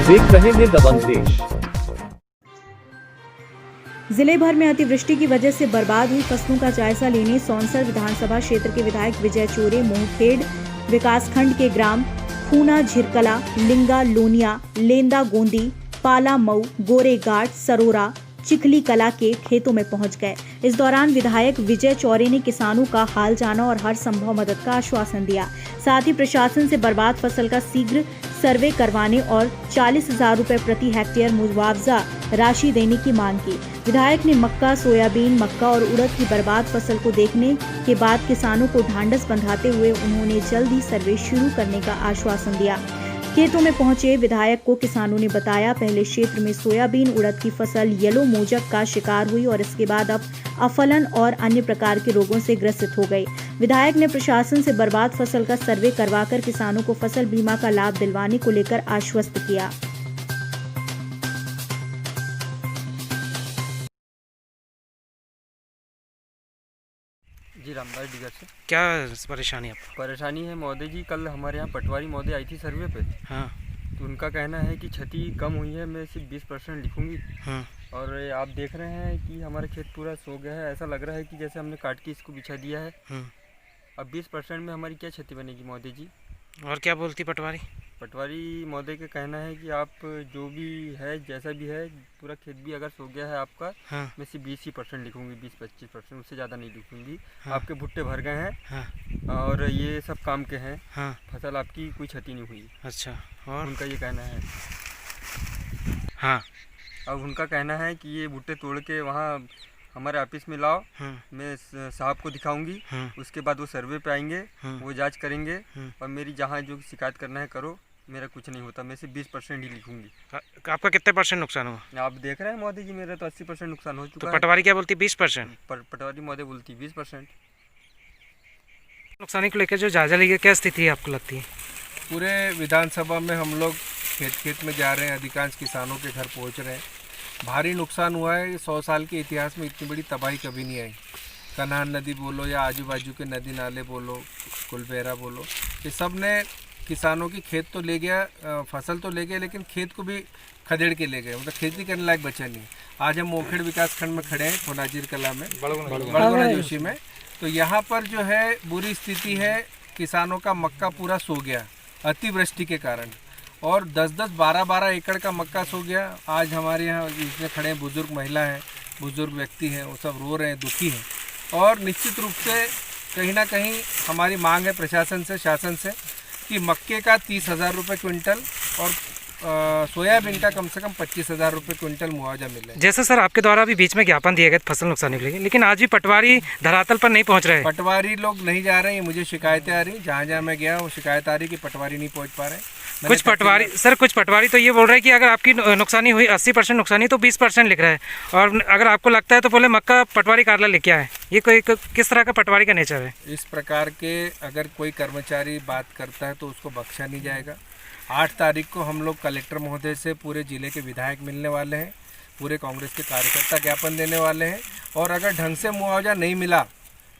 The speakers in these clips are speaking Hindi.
देख रहे हैं दबंग देश। जिले भर में अतिवृष्टि की वजह से बर्बाद हुई फसलों का जायजा लेने सौंसर विधानसभा क्षेत्र के विधायक विजय चोरे मोहखेड़ विकासखंड के ग्राम खूना झिरकला, लिंगा लोनिया, लेंदा गोंदी, पाला मऊ, गोरेघाट, सरोरा, चिखली कला के खेतों में पहुंच गए। इस दौरान विधायक विजय चौरे ने किसानों का हाल जाना और हर संभव मदद का आश्वासन दिया। साथ ही प्रशासन से बर्बाद फसल का शीघ्र सर्वे करवाने और 40,000 रुपए प्रति हेक्टेयर मुआवजा राशि देने की मांग की। विधायक ने मक्का, सोयाबीन, मक्का और उड़द की बर्बाद फसल को देखने के बाद किसानों को ढांढस बंधाते हुए उन्होंने जल्द ही सर्वे शुरू करने का आश्वासन दिया। खेतों में पहुंचे विधायक को किसानों ने बताया, पहले क्षेत्र में सोयाबीन, उड़द की फसल येलो मोजक का शिकार हुई और इसके बाद अब अफलन और अन्य प्रकार के रोगों से ग्रसित हो गई। विधायक ने प्रशासन से बर्बाद फसल का सर्वे करवाकर किसानों को फसल बीमा का लाभ दिलवाने को लेकर आश्वस्त किया। जी रामदास डिगर से। क्या परेशानी आपको? परेशानी है महोदय जी, कल हमारे यहाँ पटवारी महोदय आई थी सर्वे पे। हाँ। तो उनका कहना है कि क्षति कम हुई है, मैं सिर्फ 20% लिखूंगी। हाँ। और आप देख रहे हैं कि हमारा खेत पूरा सो गया है, ऐसा लग रहा है कि जैसे हमने काट के इसको बिछा दिया है। हाँ। अब 20% में हमारी क्या क्षति बनेगी महोदय जी? और क्या बोलती पटवारी? पटवारी महोदय का कहना है कि आप जो भी है, जैसा भी है, पूरा खेत भी अगर सो गया है आपका, हाँ। मैं सिर्फ 20% लिखूंगी, 20-25%, उससे ज़्यादा नहीं लिखूंगी। हाँ। आपके भुट्टे भर गए हैं। हाँ। और ये सब काम के हैं। हाँ। फसल आपकी कोई क्षति नहीं हुई। अच्छा, और उनका ये कहना है। हाँ। अब उनका कहना है कि ये भुट्टे तोड़ के वहाँ हमारे ऑफिस में लाओ। हाँ। मैं साहब को दिखाऊंगी। हाँ। उसके बाद वो सर्वे पे आएंगे। हाँ। वो जांच करेंगे। हाँ। और मेरी जहाँ जो शिकायत करना है करो, मेरा कुछ नहीं होता, मैं सिर्फ 20% ही लिखूंगी। आपका कितने % नुकसान हुआ? आप देख रहे हैं महोदय जी, मेरा तो 80% नुकसान हो चुका तो है। पटवारी क्या बोलती? 20%? पटवारी महोदय बोलती 20%। नुकसानी को लेकर जो जायजा लिया, क्या स्थिति है आपको लगती है? पूरे विधानसभा में हम लोग खेत खेत में जा रहे हैं, अधिकांश किसानों के घर पहुंच रहे हैं। भारी नुकसान हुआ है। 100 साल के इतिहास में इतनी बड़ी तबाही कभी नहीं आई। कन्हान नदी बोलो या आजू बाजू के नदी नाले बोलो, कुलबेरा बोलो, ये सब ने किसानों की खेत तो ले गया, फसल तो ले गया, लेकिन खेत को भी खदेड़ के ले गए। मतलब खेती करने लायक बचा नहीं। आज हम मोखेड़ विकासखंड में खड़े हैं, खोनाजीर कला में, बड़गुना जोशी में। तो यहाँ पर जो है बुरी स्थिति है, किसानों का मक्का पूरा सो गया अतिवृष्टि के कारण, और 10-10, 12-12 एकड़ का मक्का सो गया। आज हमारे यहाँ इसमें खड़े बुजुर्ग महिला हैं, बुजुर्ग व्यक्ति हैं, वो सब रो रहे हैं, दुखी हैं। और निश्चित रूप से कहीं ना कहीं हमारी मांग है प्रशासन से, शासन से, कि मक्के का 30,000 रुपये क्विंटल और सोयाबीन का कम से कम 25,000 रुपये क्विंटल मुआवजा मिले। जैसे सर आपके द्वारा भी बीच में ज्ञापन दिए गए फसल नुकसान के लिए, लेकिन आज भी पटवारी धरातल पर नहीं पहुंच रहे। पटवारी लोग नहीं जा रहे हैं, मुझे शिकायतें आ रही, जहाँ जहाँ मैं गया वो शिकायत आ रही कि पटवारी नहीं पहुंच पा रहे। कुछ पटवारी तो ये बोल रहे हैं कि अगर आपकी नुकसानी हुई 80% नुकसानी तो 20% लिख रहा है, और अगर आपको लगता है तो बोले मक्का पटवारी कार्यालय लेके आए। ये कोई किस तरह का पटवारी का नेचर है? इस प्रकार के अगर कोई कर्मचारी बात करता है तो उसको बख्शा नहीं जाएगा। 8 तारीख को हम लोग कलेक्टर महोदय से पूरे जिले के विधायक मिलने वाले हैं, पूरे कांग्रेस के कार्यकर्ता ज्ञापन देने वाले हैं। और अगर ढंग से मुआवजा नहीं मिला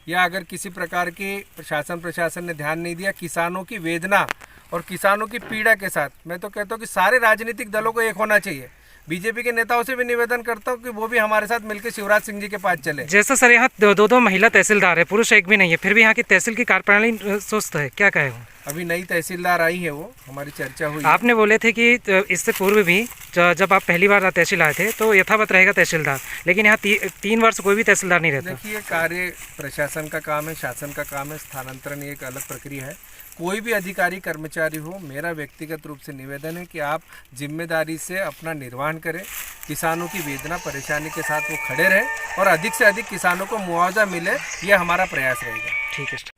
या अगर किसी प्रकार की प्रशासन ने ध्यान नहीं दिया, किसानों की वेदना और किसानों की पीड़ा के साथ, मैं तो कहता हूँ कि सारे राजनीतिक दलों को एक होना चाहिए। बीजेपी के नेताओं से भी निवेदन करता हूँ कि वो भी हमारे साथ मिलकर शिवराज सिंह जी के पास चले। जैसे सर यहाँ दो महिला तहसीलदार है, पुरुष एक भी नहीं है, फिर भी यहाँ की तहसील की कार्यप्रणाली सुस्त है, क्या कहे हो? अभी नई तहसीलदार आई है, वो हमारी चर्चा हुई। आपने बोले थे कि इससे पूर्व भी जब आप पहली बार तहसील आए थे तो यथावत रहेगा तहसीलदार, लेकिन यहाँ 3 वर्ष कोई भी तहसीलदार नहीं रहता। देखिए, कार्य प्रशासन का काम है, शासन का काम है, स्थानांतरण एक अलग प्रक्रिया है। कोई भी अधिकारी कर्मचारी हो, मेरा व्यक्तिगत रूप से निवेदन है कि आप जिम्मेदारी से अपना निर्वहन करें, किसानों की वेदना परेशानी के साथ वो खड़े रहें और अधिक से अधिक किसानों को मुआवजा मिले, ये हमारा प्रयास रहेगा। ठीक है।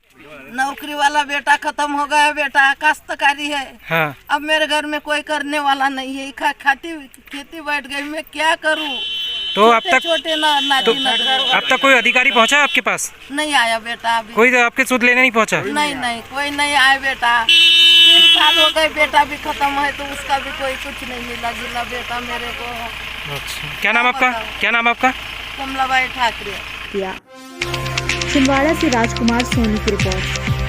नौकरी वाला बेटा खत्म हो गया, बेटा काश्तकारी है। हाँ। अब मेरे घर में कोई करने वाला नहीं है, खेती बैठ गई, मैं क्या करूं? तो अब तक अब तक कोई अधिकारी पहुंचा आपके पास? नहीं आया बेटा अभी। कोई आपके सूद लेने नहीं पहुंचा? नहीं, कोई नहीं आया बेटा। 3 साल हो गए, बेटा भी खत्म है तो उसका भी कोई कुछ नहीं मिला जिला बेटा मेरे को। अच्छा, क्या नाम आपका? कमलाबाई ठाकरे। छिंदवाड़ा से राजकुमार सोनी की रिपोर्ट।